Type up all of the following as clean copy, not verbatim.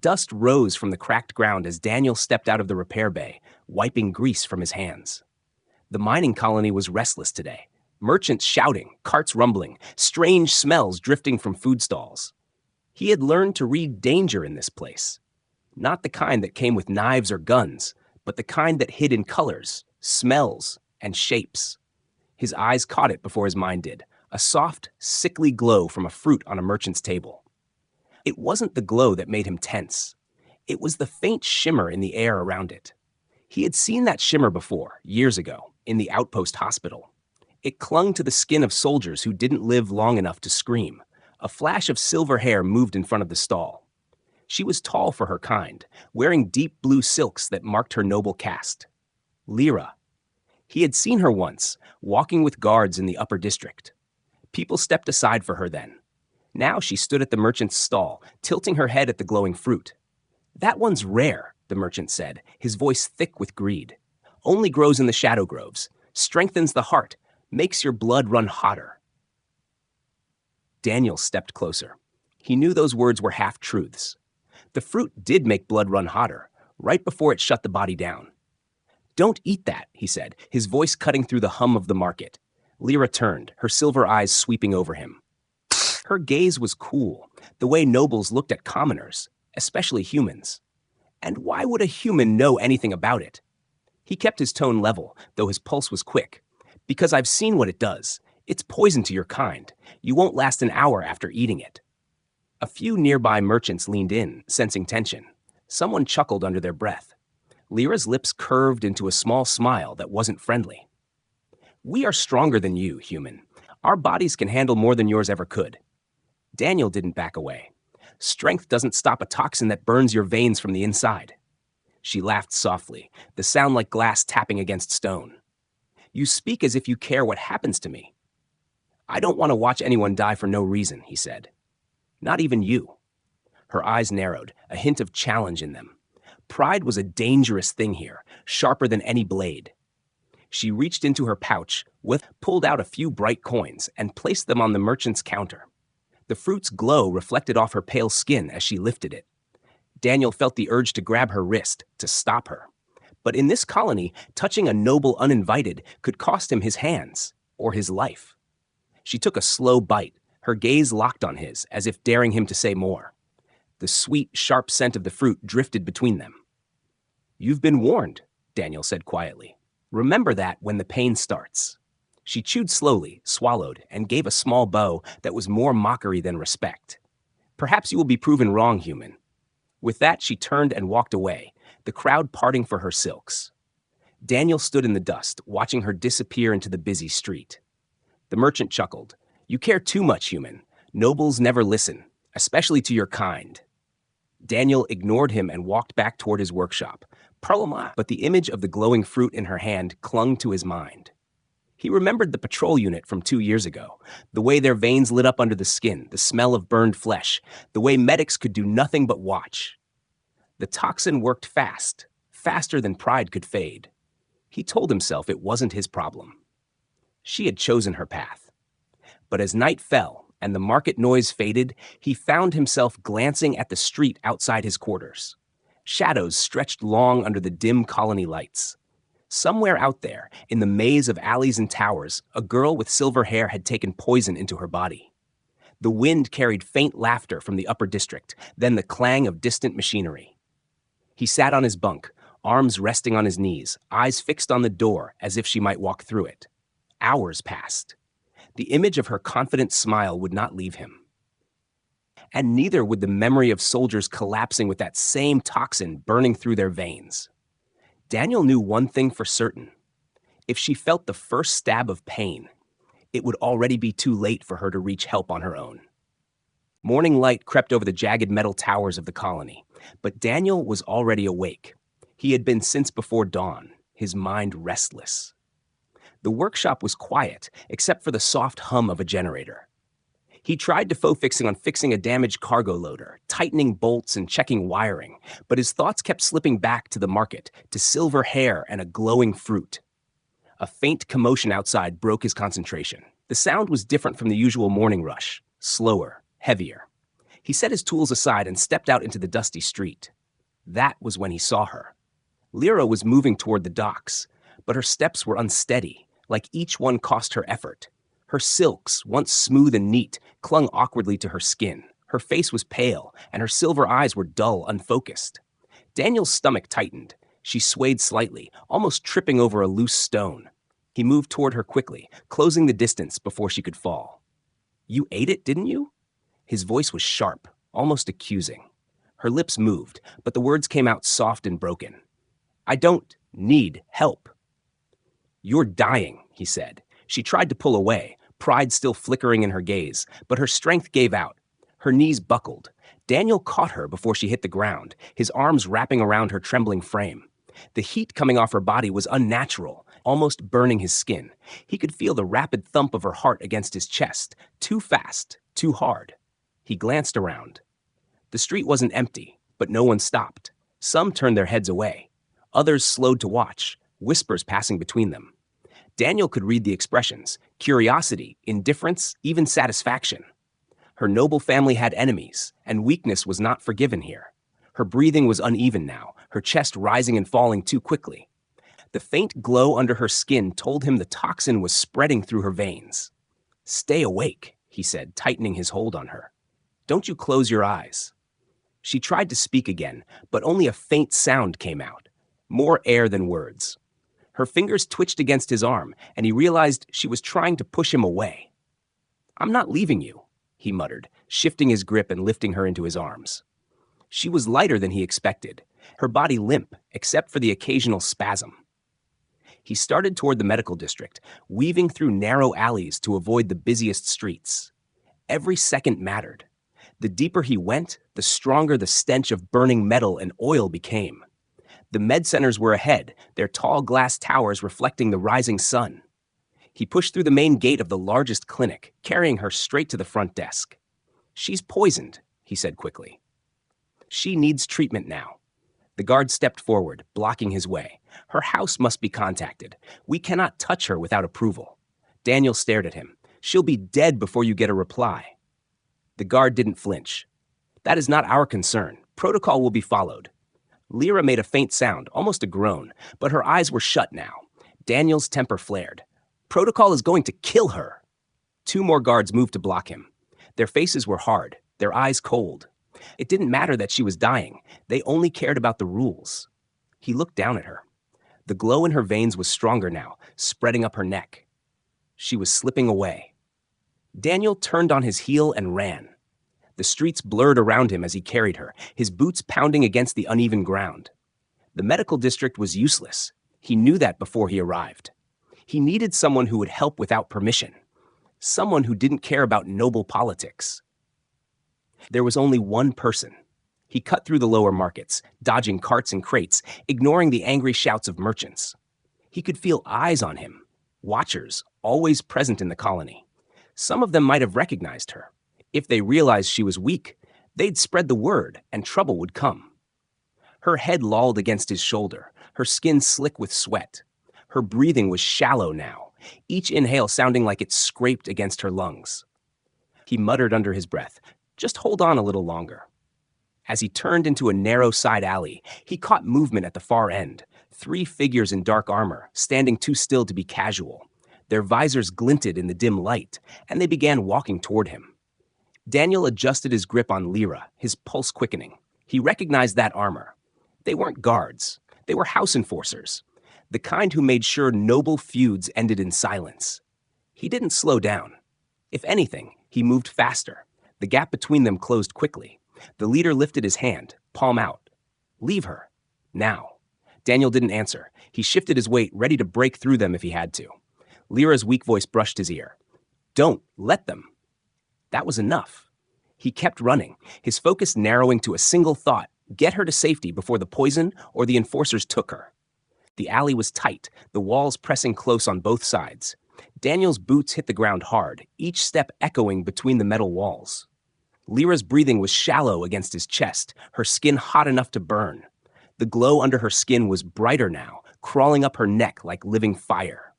Dust rose from the cracked ground as Daniel stepped out of the repair bay, wiping grease from his hands. The mining colony was restless today. Merchants shouting, carts rumbling, strange smells drifting from food stalls. He had learned to read danger in this place. Not the kind that came with knives or guns, but the kind that hid in colors, smells, and shapes. His eyes caught it before his mind did, a soft, sickly glow from a fruit on a merchant's table. It wasn't the glow that made him tense. It was the faint shimmer in the air around it. He had seen that shimmer before, years ago, in the outpost hospital. It clung to the skin of soldiers who didn't live long enough to scream. A flash of silver hair moved in front of the stall. She was tall for her kind, wearing deep blue silks that marked her noble caste. Lyra. He had seen her once, walking with guards in the upper district. People stepped aside for her then. Now she stood at the merchant's stall, tilting her head at the glowing fruit. "That one's rare," the merchant said, his voice thick with greed. "Only grows in the shadow groves, strengthens the heart, makes your blood run hotter." Daniel stepped closer. He knew those words were half-truths. The fruit did make blood run hotter, right before it shut the body down. "Don't eat that," he said, his voice cutting through the hum of the market. Lyra turned, her silver eyes sweeping over him. Her gaze was cool, the way nobles looked at commoners, especially humans. And why would a human know anything about it? He kept his tone level, though his pulse was quick. "Because I've seen what it does. It's poison to your kind. You won't last an hour after eating it." A few nearby merchants leaned in, sensing tension. Someone chuckled under their breath. Lyra's lips curved into a small smile that wasn't friendly. "We are stronger than you, human. Our bodies can handle more than yours ever could." Daniel didn't back away. "Strength doesn't stop a toxin that burns your veins from the inside." She laughed softly, the sound like glass tapping against stone. "You speak as if you care what happens to me." "I don't want to watch anyone die for no reason," he said. "Not even you." Her eyes narrowed, a hint of challenge in them. Pride was a dangerous thing here, sharper than any blade. She reached into her pouch, pulled out a few bright coins, and placed them on the merchant's counter. The fruit's glow reflected off her pale skin as she lifted it. Daniel felt the urge to grab her wrist, to stop her. But in this colony, touching a noble uninvited could cost him his hands, or his life. She took a slow bite, her gaze locked on his, as if daring him to say more. The sweet, sharp scent of the fruit drifted between them. "You've been warned," Daniel said quietly. "Remember that when the pain starts." She chewed slowly, swallowed, and gave a small bow that was more mockery than respect. "Perhaps you will be proven wrong, human." With that, she turned and walked away, the crowd parting for her silks. Daniel stood in the dust, watching her disappear into the busy street. The merchant chuckled. "You care too much, human. Nobles never listen, especially to your kind." Daniel ignored him and walked back toward his workshop. But the image of the glowing fruit in her hand clung to his mind. He remembered the patrol unit from 2 years ago, the way their veins lit up under the skin, the smell of burned flesh, the way medics could do nothing but watch. The toxin worked fast, faster than pride could fade. He told himself it wasn't his problem. She had chosen her path. But as night fell and the market noise faded, he found himself glancing at the street outside his quarters. Shadows stretched long under the dim colony lights. Somewhere out there, in the maze of alleys and towers, a girl with silver hair had taken poison into her body. The wind carried faint laughter from the upper district, then the clang of distant machinery. He sat on his bunk, arms resting on his knees, eyes fixed on the door as if she might walk through it. Hours passed. The image of her confident smile would not leave him. And neither would the memory of soldiers collapsing with that same toxin burning through their veins. Daniel knew one thing for certain. If she felt the first stab of pain, it would already be too late for her to reach help on her own. Morning light crept over the jagged metal towers of the colony, but Daniel was already awake. He had been since before dawn, his mind restless. The workshop was quiet, except for the soft hum of a generator. He tried to fixing a damaged cargo loader, tightening bolts and checking wiring, but his thoughts kept slipping back to the market, to silver hair and a glowing fruit. A faint commotion outside broke his concentration. The sound was different from the usual morning rush, slower, heavier. He set his tools aside and stepped out into the dusty street. That was when he saw her. Lyra was moving toward the docks, but her steps were unsteady, like each one cost her effort. Her silks, once smooth and neat, clung awkwardly to her skin. Her face was pale, and her silver eyes were dull, unfocused. Daniel's stomach tightened. She swayed slightly, almost tripping over a loose stone. He moved toward her quickly, closing the distance before she could fall. "You ate it, didn't you?" His voice was sharp, almost accusing. Her lips moved, but the words came out soft and broken. "I don't need help." "You're dying," he said. She tried to pull away, pride still flickering in her gaze, but her strength gave out. Her knees buckled. Daniel caught her before she hit the ground, his arms wrapping around her trembling frame. The heat coming off her body was unnatural, almost burning his skin. He could feel the rapid thump of her heart against his chest, too fast, too hard. He glanced around. The street wasn't empty, but no one stopped. Some turned their heads away. Others slowed to watch, whispers passing between them. Daniel could read the expressions: curiosity, indifference, even satisfaction. Her noble family had enemies, and weakness was not forgiven here. Her breathing was uneven now, her chest rising and falling too quickly. The faint glow under her skin told him the toxin was spreading through her veins. "Stay awake," he said, tightening his hold on her. "Don't you close your eyes." She tried to speak again, but only a faint sound came out, more air than words. Her fingers twitched against his arm, and he realized she was trying to push him away. "I'm not leaving you," he muttered, shifting his grip and lifting her into his arms. She was lighter than he expected, her body limp, except for the occasional spasm. He started toward the medical district, weaving through narrow alleys to avoid the busiest streets. Every second mattered. The deeper he went, the stronger the stench of burning metal and oil became. The med centers were ahead, their tall glass towers reflecting the rising sun. He pushed through the main gate of the largest clinic, carrying her straight to the front desk. "She's poisoned," he said quickly. "She needs treatment now." The guard stepped forward, blocking his way. "Her house must be contacted. We cannot touch her without approval." Daniel stared at him. "She'll be dead before you get a reply." The guard didn't flinch. "That is not our concern. Protocol will be followed." Lyra made a faint sound, almost a groan, but her eyes were shut now. Daniel's temper flared. "Protocol is going to kill her." Two more guards moved to block him. Their faces were hard, their eyes cold. It didn't matter that she was dying. They only cared about the rules. He looked down at her. The glow in her veins was stronger now, spreading up her neck. She was slipping away. Daniel turned on his heel and ran. The streets blurred around him as he carried her, his boots pounding against the uneven ground. The medical district was useless. He knew that before he arrived. He needed someone who would help without permission. Someone who didn't care about noble politics. There was only one person. He cut through the lower markets, dodging carts and crates, ignoring the angry shouts of merchants. He could feel eyes on him, watchers, always present in the colony. Some of them might have recognized her. If they realized she was weak, they'd spread the word, and trouble would come. Her head lolled against his shoulder, her skin slick with sweat. Her breathing was shallow now, each inhale sounding like it scraped against her lungs. He muttered under his breath, "Just hold on a little longer." As he turned into a narrow side alley, he caught movement at the far end. 3 figures in dark armor, standing too still to be casual. Their visors glinted in the dim light, and they began walking toward him. Daniel adjusted his grip on Lyra, his pulse quickening. He recognized that armor. They weren't guards. They were house enforcers, the kind who made sure noble feuds ended in silence. He didn't slow down. If anything, he moved faster. The gap between them closed quickly. The leader lifted his hand, palm out. "Leave her. Now." Daniel didn't answer. He shifted his weight, ready to break through them if he had to. Lyra's weak voice brushed his ear. "Don't let them." That was enough. He kept running, his focus narrowing to a single thought: get her to safety before the poison or the enforcers took her. The alley was tight, the walls pressing close on both sides. Daniel's boots hit the ground hard, each step echoing between the metal walls. Lyra's breathing was shallow against his chest, her skin hot enough to burn. The glow under her skin was brighter now, crawling up her neck like living fire.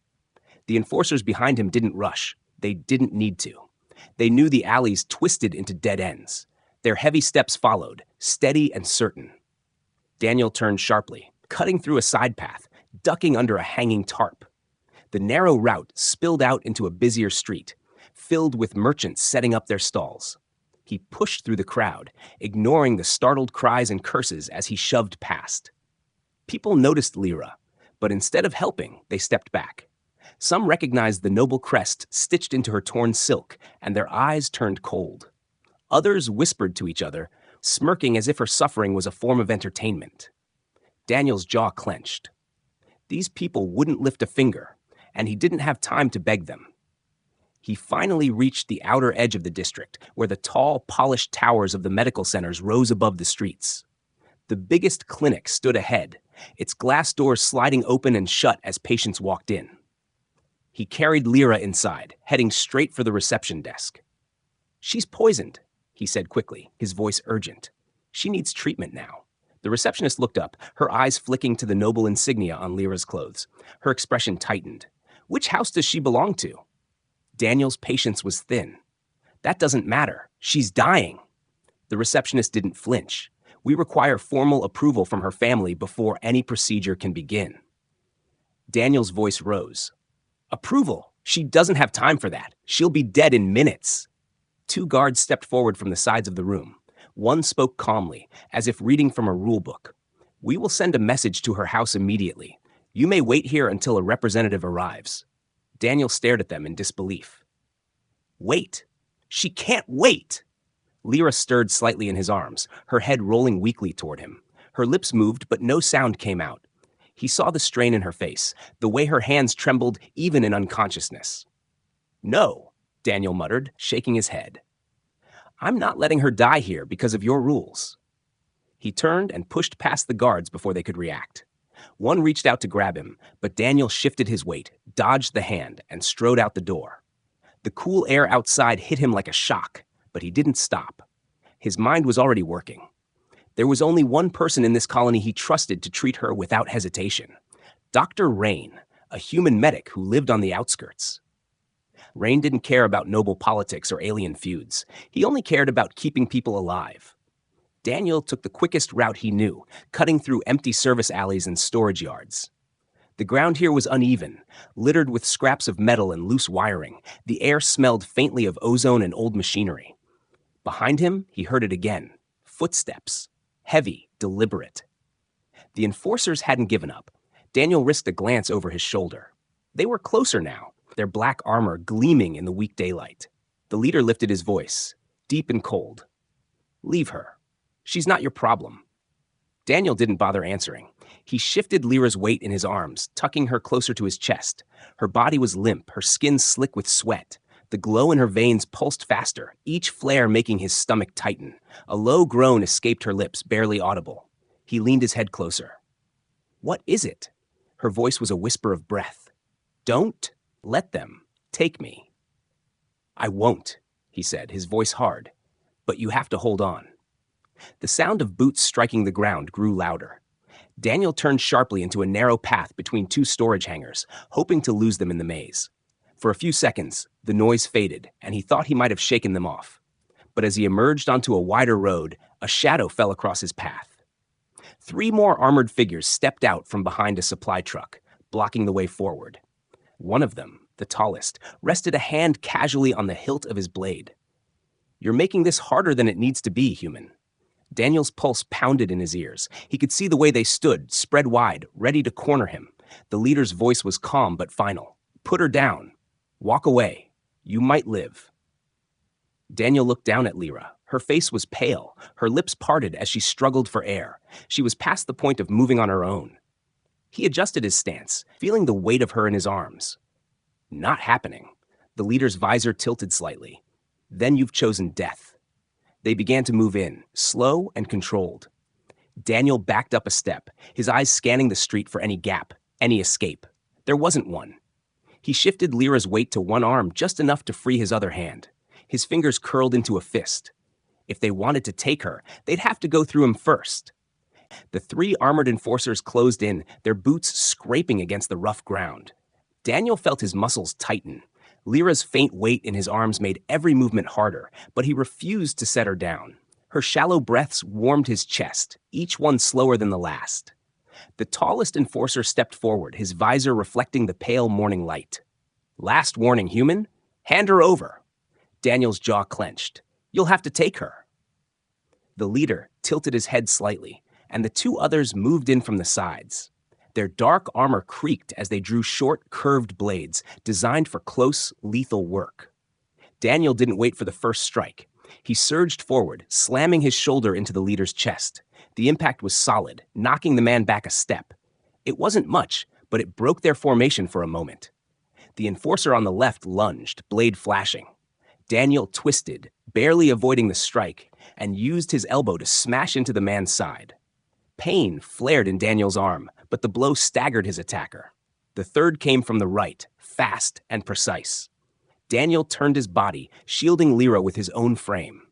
The enforcers behind him didn't rush. They didn't need to. They knew the alleys twisted into dead ends. Their heavy steps followed, steady and certain. Daniel turned sharply, cutting through a side path, ducking under a hanging tarp. The narrow route spilled out into a busier street, filled with merchants setting up their stalls. He pushed through the crowd, ignoring the startled cries and curses as he shoved past. People noticed Lyra, but instead of helping, they stepped back. Some recognized the noble crest stitched into her torn silk, and their eyes turned cold. Others whispered to each other, smirking as if her suffering was a form of entertainment. Daniel's jaw clenched. These people wouldn't lift a finger, and he didn't have time to beg them. He finally reached the outer edge of the district, where the tall, polished towers of the medical centers rose above the streets. The biggest clinic stood ahead, its glass doors sliding open and shut as patients walked in. He carried Lyra inside, heading straight for the reception desk. "She's poisoned," he said quickly, his voice urgent. "She needs treatment now." The receptionist looked up, her eyes flicking to the noble insignia on Lyra's clothes. Her expression tightened. "Which house does she belong to?" Daniel's patience was thin. "That doesn't matter. She's dying." The receptionist didn't flinch. "We require formal approval from her family before any procedure can begin." Daniel's voice rose. "Approval? She doesn't have time for that. She'll be dead in minutes." Two guards stepped forward from the sides of the room. One spoke calmly, as if reading from a rule book. "We will send a message to her house immediately. You may wait here until a representative arrives." Daniel stared at them in disbelief. "Wait? She can't wait!" Lyra stirred slightly in his arms, her head rolling weakly toward him. Her lips moved, but no sound came out. He saw the strain in her face, the way her hands trembled even in unconsciousness. "No," Daniel muttered, shaking his head. "I'm not letting her die here because of your rules." He turned and pushed past the guards before they could react. One reached out to grab him, but Daniel shifted his weight, dodged the hand, and strode out the door. The cool air outside hit him like a shock, but he didn't stop. His mind was already working. There was only one person in this colony he trusted to treat her without hesitation. Dr. Rain, a human medic who lived on the outskirts. Rain didn't care about noble politics or alien feuds. He only cared about keeping people alive. Daniel took the quickest route he knew, cutting through empty service alleys and storage yards. The ground here was uneven, littered with scraps of metal and loose wiring. The air smelled faintly of ozone and old machinery. Behind him, he heard it again. Footsteps. Heavy, deliberate. The enforcers hadn't given up. Daniel risked a glance over his shoulder. They were closer now, their black armor gleaming in the weak daylight. The leader lifted his voice, deep and cold. "Leave her. She's not your problem." Daniel didn't bother answering. He shifted Lyra's weight in his arms, tucking her closer to his chest. Her body was limp, her skin slick with sweat. The glow in her veins pulsed faster, each flare making his stomach tighten. A low groan escaped her lips, barely audible. He leaned his head closer. "What is it?" Her voice was a whisper of breath. "Don't let them take me." "I won't," he said, his voice hard. "But you have to hold on." The sound of boots striking the ground grew louder. Daniel turned sharply into a narrow path between two storage hangars, hoping to lose them in the maze. For a few seconds, the noise faded, and he thought he might have shaken them off. But as he emerged onto a wider road, a shadow fell across his path. 3 more armored figures stepped out from behind a supply truck, blocking the way forward. One of them, the tallest, rested a hand casually on the hilt of his blade. "You're making this harder than it needs to be, human." Daniel's pulse pounded in his ears. He could see the way they stood, spread wide, ready to corner him. The leader's voice was calm but final. "Put her down. Walk away. You might live." Daniel looked down at Lyra. Her face was pale, her lips parted as she struggled for air. She was past the point of moving on her own. He adjusted his stance, feeling the weight of her in his arms. "Not happening." The leader's visor tilted slightly. "Then you've chosen death." They began to move in, slow and controlled. Daniel backed up a step, his eyes scanning the street for any gap, any escape. There wasn't one. He shifted Lyra's weight to one arm just enough to free his other hand. His fingers curled into a fist. If they wanted to take her, they'd have to go through him first. The 3 armored enforcers closed in, their boots scraping against the rough ground. Daniel felt his muscles tighten. Lyra's faint weight in his arms made every movement harder, but he refused to set her down. Her shallow breaths warmed his chest, each one slower than the last. The tallest enforcer stepped forward, his visor reflecting the pale morning light. "Last warning, human. Hand her over." Daniel's jaw clenched. "You'll have to take her." The leader tilted his head slightly, and the two others moved in from the sides. Their dark armor creaked as they drew short, curved blades designed for close, lethal work. Daniel didn't wait for the first strike. He surged forward, slamming his shoulder into the leader's chest. The impact was solid, knocking the man back a step. It wasn't much, but it broke their formation for a moment. The enforcer on the left lunged, blade flashing. Daniel twisted, barely avoiding the strike, and used his elbow to smash into the man's side. Pain flared in Daniel's arm, but the blow staggered his attacker. The third came from the right, fast and precise. Daniel turned his body, shielding Lyra with his own frame.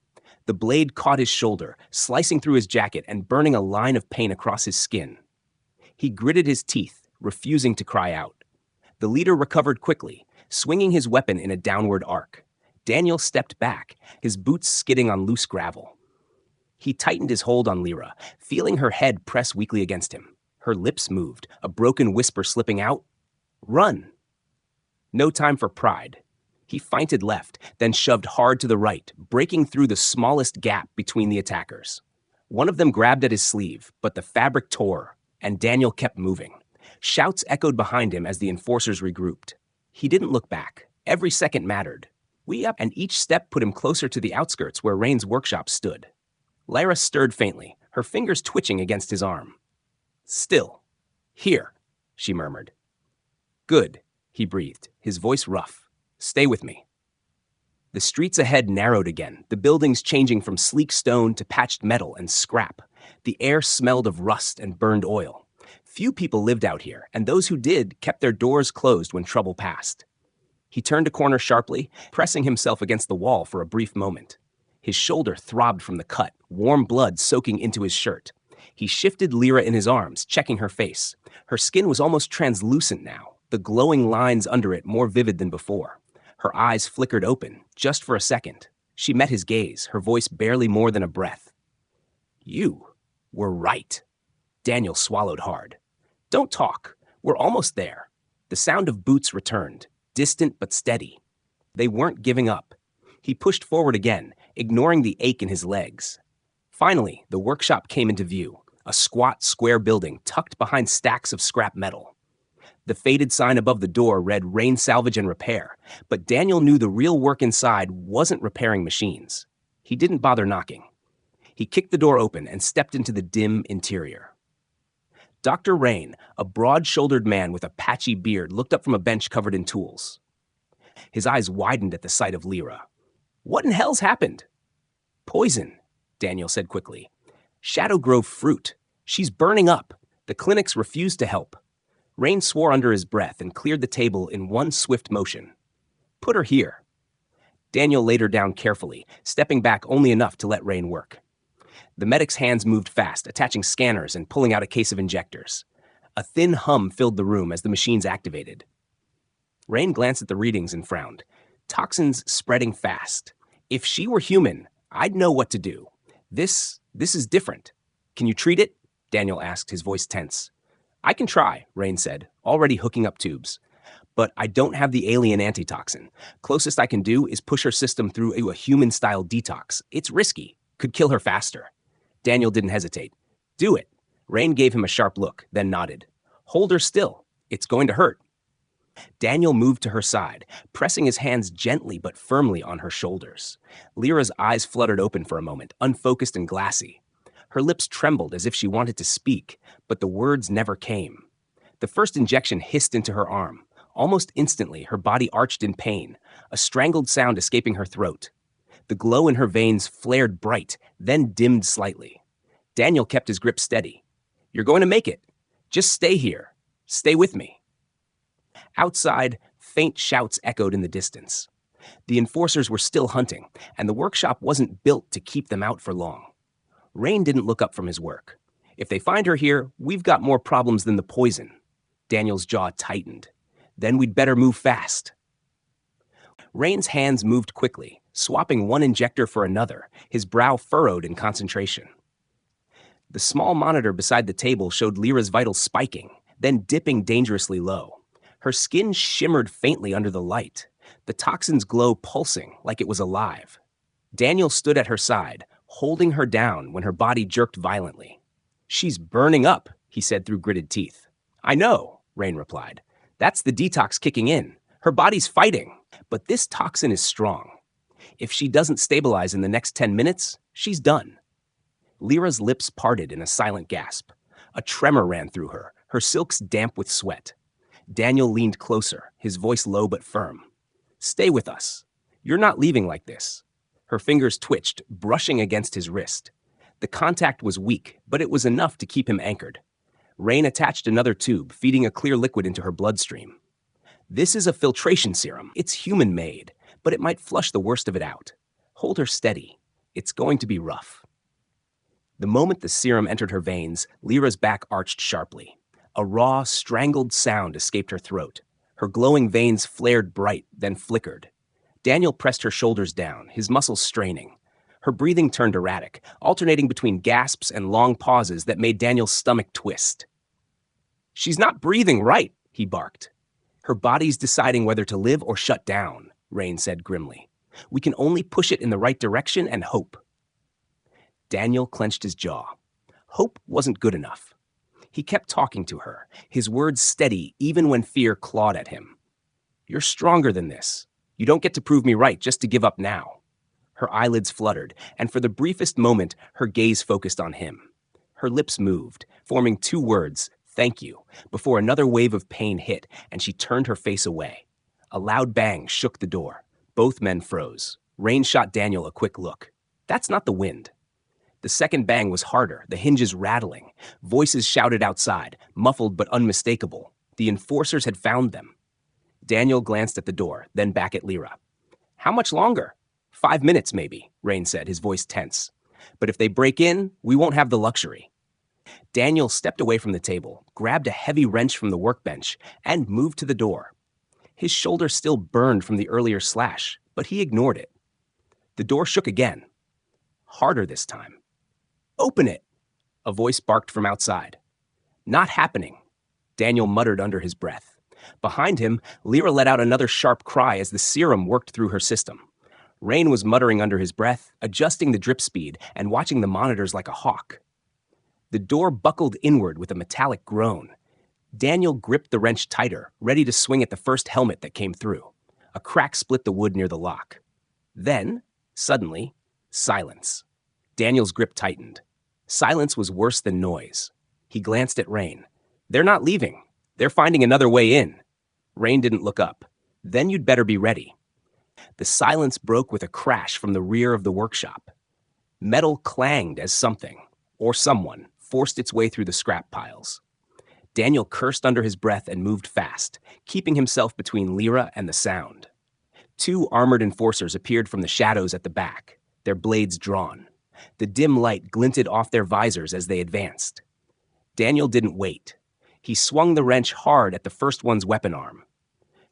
The blade caught his shoulder, slicing through his jacket and burning a line of pain across his skin. He gritted his teeth, refusing to cry out. The leader recovered quickly, swinging his weapon in a downward arc. Daniel stepped back, his boots skidding on loose gravel. He tightened his hold on Lyra, feeling her head press weakly against him. Her lips moved, a broken whisper slipping out. "Run!" No time for pride. He feinted left, then shoved hard to the right, breaking through the smallest gap between the attackers. One of them grabbed at his sleeve, but the fabric tore, and Daniel kept moving. Shouts echoed behind him as the enforcers regrouped. He didn't look back. Every second mattered. "We up," and each step put him closer to the outskirts where Rain's workshop stood. Lyra stirred faintly, her fingers twitching against his arm. "Still. Here," she murmured. "Good," he breathed, his voice rough. "Stay with me." The streets ahead narrowed again, the buildings changing from sleek stone to patched metal and scrap. The air smelled of rust and burned oil. Few people lived out here, and those who did kept their doors closed when trouble passed. He turned a corner sharply, pressing himself against the wall for a brief moment. His shoulder throbbed from the cut, warm blood soaking into his shirt. He shifted Lyra in his arms, checking her face. Her skin was almost translucent now, the glowing lines under it more vivid than before. Her eyes flickered open, just for a second. She met his gaze, her voice barely more than a breath. "You were right." Daniel swallowed hard. "Don't talk. We're almost there." The sound of boots returned, distant but steady. They weren't giving up. He pushed forward again, ignoring the ache in his legs. Finally, the workshop came into view, a squat, square building tucked behind stacks of scrap metal. The faded sign above the door read "Rain Salvage and Repair," but Daniel knew the real work inside wasn't repairing machines. He didn't bother knocking. He kicked the door open and stepped into the dim interior. Dr. Rain, a broad-shouldered man with a patchy beard, looked up from a bench covered in tools. His eyes widened at the sight of Lyra. "What in hell's happened?" "Poison," Daniel said quickly. "Shadow Grove fruit. She's burning up. The clinics refuse to help." Rain swore under his breath and cleared the table in one swift motion. "Put her here." Daniel laid her down carefully, stepping back only enough to let Rain work. The medic's hands moved fast, attaching scanners and pulling out a case of injectors. A thin hum filled the room as the machines activated. Rain glanced at the readings and frowned. Toxins spreading fast. If she were human, I'd know what to do. This is different. "Can you treat it?" Daniel asked, his voice tense. "I can try," Rain said, already hooking up tubes. "But I don't have the alien antitoxin. Closest I can do is push her system through a human-style detox. It's risky. Could kill her faster." Daniel didn't hesitate. "Do it." Rain gave him a sharp look, then nodded. "Hold her still. It's going to hurt." Daniel moved to her side, pressing his hands gently but firmly on her shoulders. Lyra's eyes fluttered open for a moment, unfocused and glassy. Her lips trembled as if she wanted to speak, but the words never came. The first injection hissed into her arm. Almost instantly, her body arched in pain, a strangled sound escaping her throat. The glow in her veins flared bright, then dimmed slightly. Daniel kept his grip steady. "You're going to make it. Just stay here. Stay with me." Outside, faint shouts echoed in the distance. The enforcers were still hunting, and the workshop wasn't built to keep them out for long. Rain didn't look up from his work. "If they find her here, we've got more problems than the poison." Daniel's jaw tightened. "Then we'd better move fast." Rain's hands moved quickly, swapping one injector for another, his brow furrowed in concentration. The small monitor beside the table showed Lyra's vitals spiking, then dipping dangerously low. Her skin shimmered faintly under the light, the toxin's glow pulsing like it was alive. Daniel stood at her side, holding her down when her body jerked violently. "She's burning up," he said through gritted teeth. "I know," Rain replied. "That's the detox kicking in. Her body's fighting. But this toxin is strong. If she doesn't stabilize in the next 10 minutes, she's done." Lyra's lips parted in a silent gasp. A tremor ran through her, her silks damp with sweat. Daniel leaned closer, his voice low but firm. "Stay with us. You're not leaving like this." Her fingers twitched, brushing against his wrist. The contact was weak, but it was enough to keep him anchored. Rain attached another tube, feeding a clear liquid into her bloodstream. "This is a filtration serum. It's human-made, but it might flush the worst of it out. Hold her steady. It's going to be rough." The moment the serum entered her veins, Lyra's back arched sharply. A raw, strangled sound escaped her throat. Her glowing veins flared bright, then flickered. Daniel pressed her shoulders down, his muscles straining. Her breathing turned erratic, alternating between gasps and long pauses that made Daniel's stomach twist. "She's not breathing right," he barked. "Her body's deciding whether to live or shut down," Rain said grimly. "We can only push it in the right direction and hope." Daniel clenched his jaw. Hope wasn't good enough. He kept talking to her, his words steady even when fear clawed at him. "You're stronger than this. You don't get to prove me right just to give up now." Her eyelids fluttered, and for the briefest moment, her gaze focused on him. Her lips moved, forming two words, "thank you," before another wave of pain hit, and she turned her face away. A loud bang shook the door. Both men froze. Rain shot Daniel a quick look. "That's not the wind." The second bang was harder, the hinges rattling. Voices shouted outside, muffled but unmistakable. The enforcers had found them. Daniel glanced at the door, then back at Lyra. "How much longer?" 5 minutes, maybe," Rain said, his voice tense. "But if they break in, we won't have the luxury." Daniel stepped away from the table, grabbed a heavy wrench from the workbench, and moved to the door. His shoulder still burned from the earlier slash, but he ignored it. The door shook again. Harder this time. "Open it!" a voice barked from outside. "Not happening," Daniel muttered under his breath. Behind him, Lyra let out another sharp cry as the serum worked through her system. Rain was muttering under his breath, adjusting the drip speed and watching the monitors like a hawk. The door buckled inward with a metallic groan. Daniel gripped the wrench tighter, ready to swing at the first helmet that came through. A crack split the wood near the lock. Then, suddenly, silence. Daniel's grip tightened. Silence was worse than noise. He glanced at Rain. "They're not leaving. They're finding another way in." Rain didn't look up. "Then you'd better be ready." The silence broke with a crash from the rear of the workshop. Metal clanged as something, or someone, forced its way through the scrap piles. Daniel cursed under his breath and moved fast, keeping himself between Lyra and the sound. 2 armored enforcers appeared from the shadows at the back, their blades drawn. The dim light glinted off their visors as they advanced. Daniel didn't wait. He swung the wrench hard at the first one's weapon arm.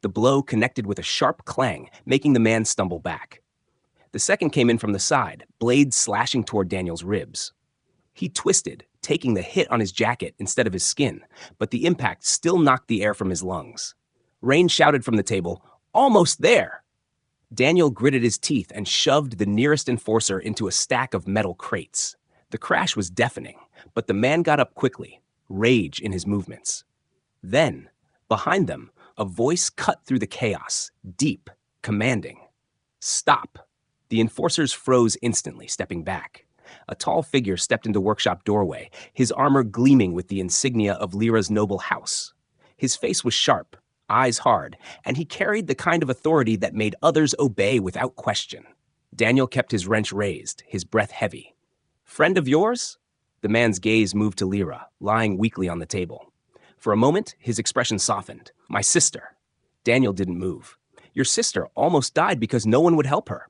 The blow connected with a sharp clang, making the man stumble back. The second came in from the side, blades slashing toward Daniel's ribs. He twisted, taking the hit on his jacket instead of his skin, but the impact still knocked the air from his lungs. Rain shouted from the table, "Almost there!" Daniel gritted his teeth and shoved the nearest enforcer into a stack of metal crates. The crash was deafening, but the man got up quickly, rage in his movements. Then, behind them, a voice cut through the chaos, deep, commanding. "Stop!" The enforcers froze instantly, stepping back. A tall figure stepped into workshop doorway, his armor gleaming with the insignia of Lyra's noble house. His face was sharp, eyes hard, and he carried the kind of authority that made others obey without question. Daniel kept his wrench raised, his breath heavy. "Friend of yours?" The man's gaze moved to Lyra, lying weakly on the table. For a moment, his expression softened. "My sister." Daniel didn't move. "Your sister almost died because no one would help her."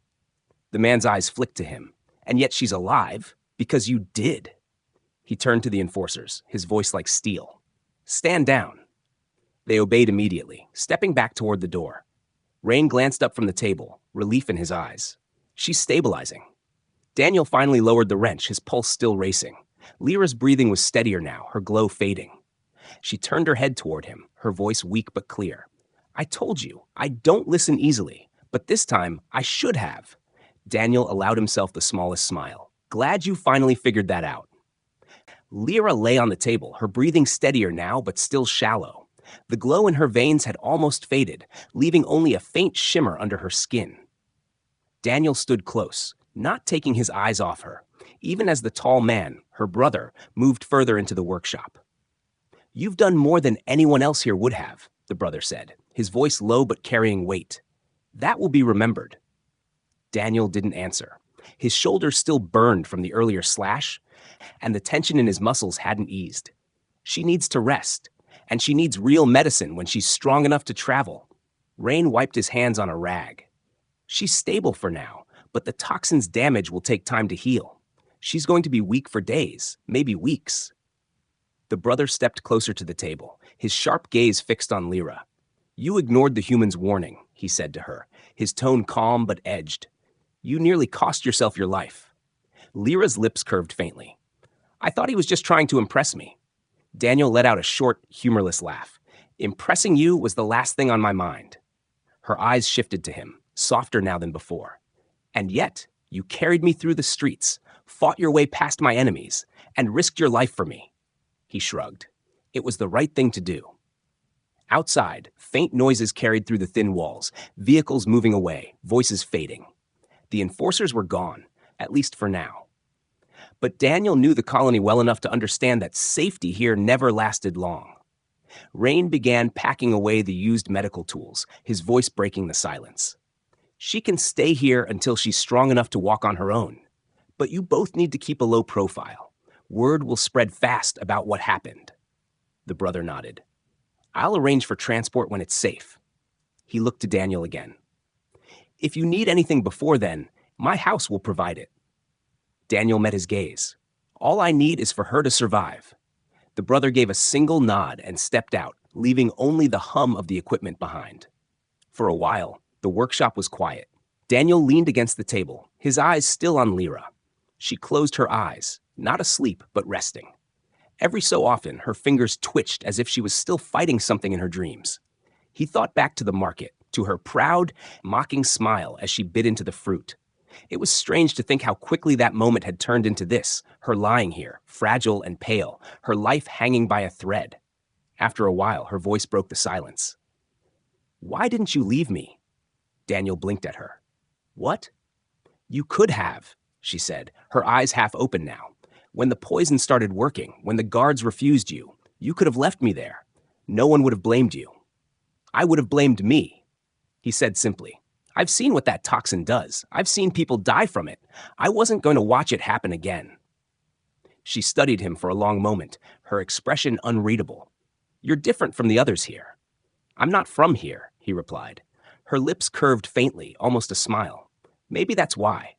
The man's eyes flicked to him. "And yet she's alive, because you did." He turned to the enforcers, his voice like steel. "Stand down." They obeyed immediately, stepping back toward the door. Rain glanced up from the table, relief in his eyes. She's stabilizing. Daniel finally lowered the wrench, his pulse still racing. Lyra's breathing was steadier now, her glow fading. She turned her head toward him, her voice weak but clear. I told you, I don't listen easily, but this time I should have. Daniel allowed himself the smallest smile. Glad you finally figured that out. Lyra lay on the table, her breathing steadier now but still shallow. The glow in her veins had almost faded, leaving only a faint shimmer under her skin. Daniel stood close, not taking his eyes off her, even as the tall man, her brother, moved further into the workshop. You've done more than anyone else here would have, the brother said, his voice low but carrying weight. That will be remembered. Daniel didn't answer. His shoulders still burned from the earlier slash, and the tension in his muscles hadn't eased. She needs to rest, and she needs real medicine when she's strong enough to travel. Rain wiped his hands on a rag. She's stable for now, but the toxin's damage will take time to heal. She's going to be weak for days, maybe weeks. The brother stepped closer to the table, his sharp gaze fixed on Lyra. You ignored the human's warning, he said to her, his tone calm but edged. You nearly cost yourself your life. Lyra's lips curved faintly. I thought he was just trying to impress me. Daniel let out a short, humorless laugh. Impressing you was the last thing on my mind. Her eyes shifted to him, softer now than before. And yet, you carried me through the streets, fought your way past my enemies, and risked your life for me. He shrugged. It was the right thing to do. Outside, faint noises carried through the thin walls, vehicles moving away, voices fading. The enforcers were gone, at least for now. But Daniel knew the colony well enough to understand that safety here never lasted long. Rain began packing away the used medical tools, his voice breaking the silence. She can stay here until she's strong enough to walk on her own. But you both need to keep a low profile. Word will spread fast about what happened. The brother nodded. I'll arrange for transport when it's safe. He looked to Daniel again. If you need anything before then, my house will provide it. Daniel met his gaze. All I need is for her to survive. The brother gave a single nod and stepped out, leaving only the hum of the equipment behind. For a while, the workshop was quiet. Daniel leaned against the table, his eyes still on Lyra. She closed her eyes, not asleep, but resting. Every so often, her fingers twitched as if she was still fighting something in her dreams. He thought back to the market, to her proud, mocking smile as she bit into the fruit. It was strange to think how quickly that moment had turned into this, her lying here, fragile and pale, her life hanging by a thread. After a while, her voice broke the silence. Why didn't you leave me? Daniel blinked at her. What? You could have, she said, her eyes half open now. When the poison started working, when the guards refused you, you could have left me there. No one would have blamed you. I would have blamed me, he said simply. I've seen what that toxin does. I've seen people die from it. I wasn't going to watch it happen again. She studied him for a long moment, her expression unreadable. You're different from the others here. I'm not from here, he replied. Her lips curved faintly, almost a smile. Maybe that's why.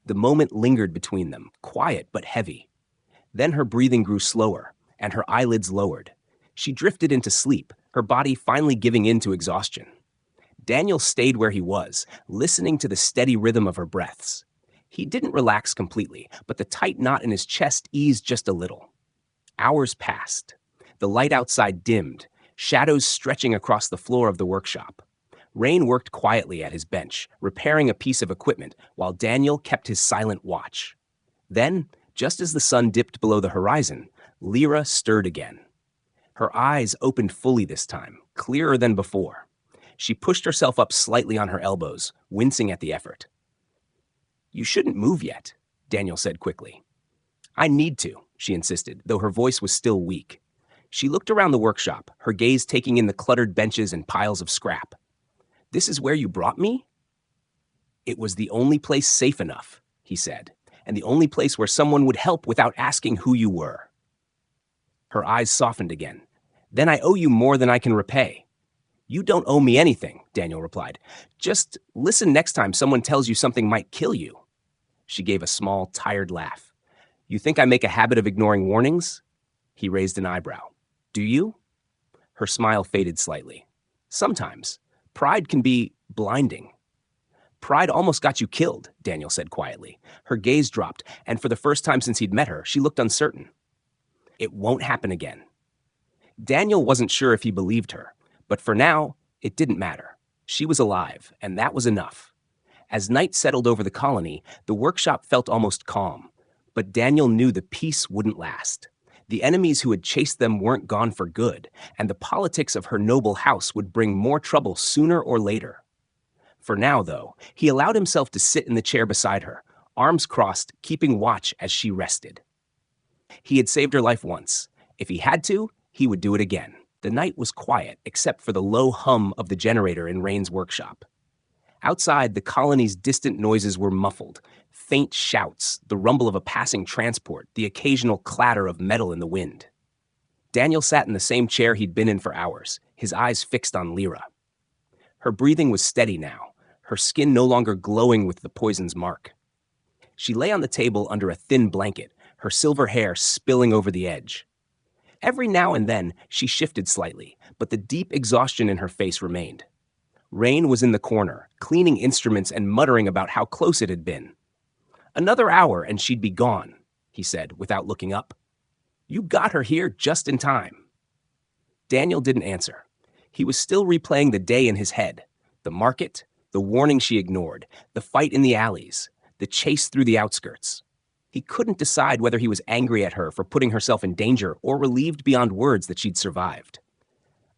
The moment lingered between them, quiet but heavy. Then her breathing grew slower, and her eyelids lowered. She drifted into sleep, her body finally giving in to exhaustion. Daniel stayed where he was, listening to the steady rhythm of her breaths. He didn't relax completely, but the tight knot in his chest eased just a little. Hours passed. The light outside dimmed, shadows stretching across the floor of the workshop. Rain worked quietly at his bench, repairing a piece of equipment, while Daniel kept his silent watch. Then, just as the sun dipped below the horizon, Lyra stirred again. Her eyes opened fully this time, clearer than before. She pushed herself up slightly on her elbows, wincing at the effort. You shouldn't move yet, Daniel said quickly. I need to, she insisted, though her voice was still weak. She looked around the workshop, her gaze taking in the cluttered benches and piles of scrap. This is where you brought me? It was the only place safe enough, he said, and the only place where someone would help without asking who you were. Her eyes softened again. Then I owe you more than I can repay. You don't owe me anything, Daniel replied. Just listen next time someone tells you something might kill you. She gave a small, tired laugh. You think I make a habit of ignoring warnings? He raised an eyebrow. Do you? Her smile faded slightly. Sometimes. Pride can be blinding. Pride almost got you killed, Daniel said quietly. Her gaze dropped, and for the first time since he'd met her, she looked uncertain. It won't happen again. Daniel wasn't sure if he believed her, but for now, it didn't matter. She was alive, and that was enough. As night settled over the colony, the workshop felt almost calm, but Daniel knew the peace wouldn't last. The enemies who had chased them weren't gone for good, and the politics of her noble house would bring more trouble sooner or later. For now, though, he allowed himself to sit in the chair beside her, arms crossed, keeping watch as she rested. He had saved her life once. If he had to, he would do it again. The night was quiet, except for the low hum of the generator in Rain's workshop. Outside, the colony's distant noises were muffled. Faint shouts, the rumble of a passing transport, the occasional clatter of metal in the wind. Daniel sat in the same chair he'd been in for hours, his eyes fixed on Lyra. Her breathing was steady now, her skin no longer glowing with the poison's mark. She lay on the table under a thin blanket, her silver hair spilling over the edge. Every now and then, she shifted slightly, but the deep exhaustion in her face remained. Rain was in the corner, cleaning instruments and muttering about how close it had been. "Another hour and she'd be gone," he said, without looking up. "You got her here just in time." Daniel didn't answer. He was still replaying the day in his head. The market, the warning she ignored, the fight in the alleys, the chase through the outskirts. He couldn't decide whether he was angry at her for putting herself in danger or relieved beyond words that she'd survived.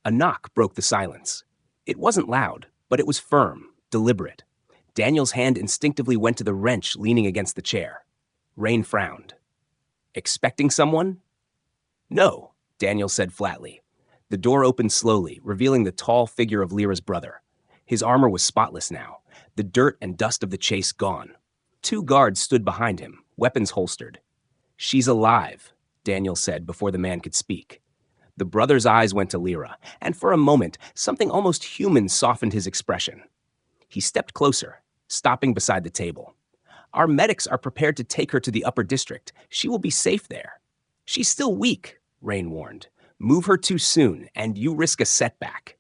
A knock broke the silence. It wasn't loud, but it was firm, deliberate. Daniel's hand instinctively went to the wrench leaning against the chair. Rain frowned. "Expecting someone?" "No," Daniel said flatly. The door opened slowly, revealing the tall figure of Lyra's brother. His armor was spotless now, the dirt and dust of the chase gone. 2 guards stood behind him, weapons holstered. "She's alive," Daniel said before the man could speak. The brother's eyes went to Lyra, and for a moment, something almost human softened his expression. He stepped closer, stopping beside the table. "Our medics are prepared to take her to the upper district. She will be safe there." "She's still weak," Rain warned. "Move her too soon, and you risk a setback."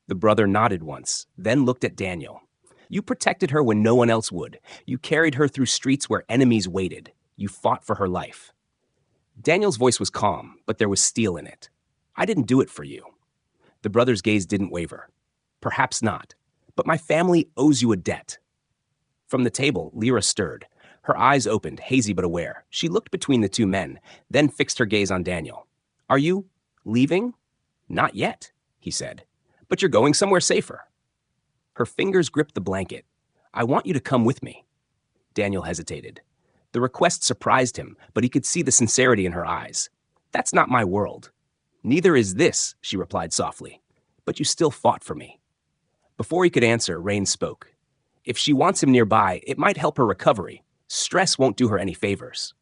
The brother nodded once, then looked at Daniel. "You protected her when no one else would. You carried her through streets where enemies waited. You fought for her life." Daniel's voice was calm, but there was steel in it. "I didn't do it for you." The brother's gaze didn't waver. "Perhaps not, but my family owes you a debt." From the table, Lyra stirred. Her eyes opened, hazy but aware. She looked between the 2 men, then fixed her gaze on Daniel. "Are you leaving?" "Not yet," he said. "But you're going somewhere safer." Her fingers gripped the blanket. "I want you to come with me." Daniel hesitated. The request surprised him, but he could see the sincerity in her eyes. "That's not my world." "Neither is this," she replied softly. "But you still fought for me." Before he could answer, Rain spoke. "If she wants him nearby, it might help her recovery. Stress won't do her any favors."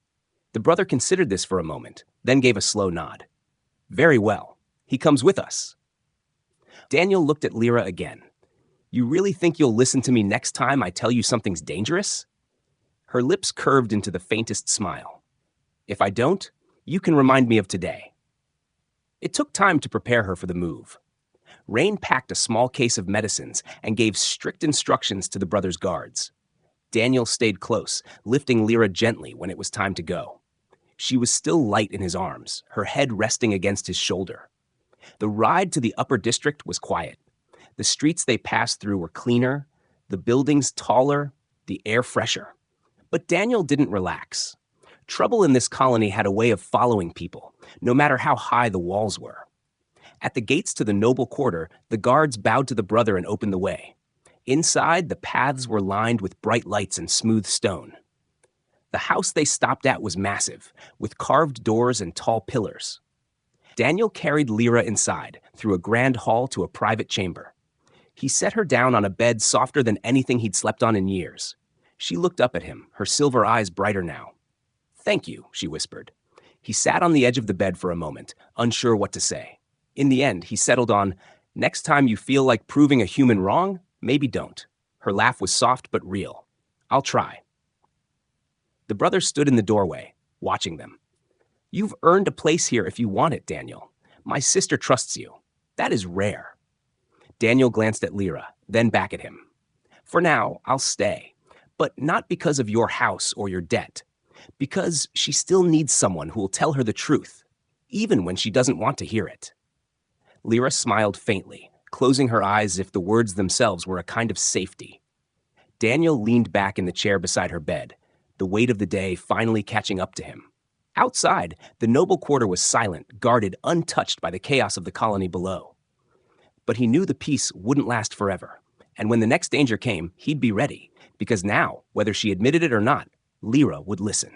The brother considered this for a moment, then gave a slow nod. "Very well. He comes with us." Daniel looked at Lyra again. "You really think you'll listen to me next time I tell you something's dangerous?" Her lips curved into the faintest smile. "If I don't, you can remind me of today." It took time to prepare her for the move. Rain packed a small case of medicines and gave strict instructions to the brother's guards. Daniel stayed close, lifting Lyra gently when it was time to go. She was still light in his arms, her head resting against his shoulder. The ride to the upper district was quiet. The streets they passed through were cleaner, the buildings taller, the air fresher. But Daniel didn't relax. Trouble in this colony had a way of following people, no matter how high the walls were. At the gates to the noble quarter, the guards bowed to the brother and opened the way. Inside, the paths were lined with bright lights and smooth stone. The house they stopped at was massive, with carved doors and tall pillars. Daniel carried Lyra inside, through a grand hall to a private chamber. He set her down on a bed softer than anything he'd slept on in years. She looked up at him, her silver eyes brighter now. "Thank you," she whispered. He sat on the edge of the bed for a moment, unsure what to say. In the end, he settled on, "Next time you feel like proving a human wrong, maybe don't." Her laugh was soft but real. "I'll try." The brother stood in the doorway, watching them. "You've earned a place here if you want it, Daniel. My sister trusts you. That is rare." Daniel glanced at Lyra, then back at him. For now, I'll stay. But not because of your house or your debt. Because she still needs someone who will tell her the truth, even when she doesn't want to hear it. Lyra smiled faintly, closing her eyes as if the words themselves were a kind of safety. Daniel leaned back in the chair beside her bed, the weight of the day finally catching up to him. Outside, the noble quarter was silent, guarded, untouched by the chaos of the colony below. But he knew the peace wouldn't last forever, and when the next danger came, he'd be ready, because now, whether she admitted it or not, Lyra would listen.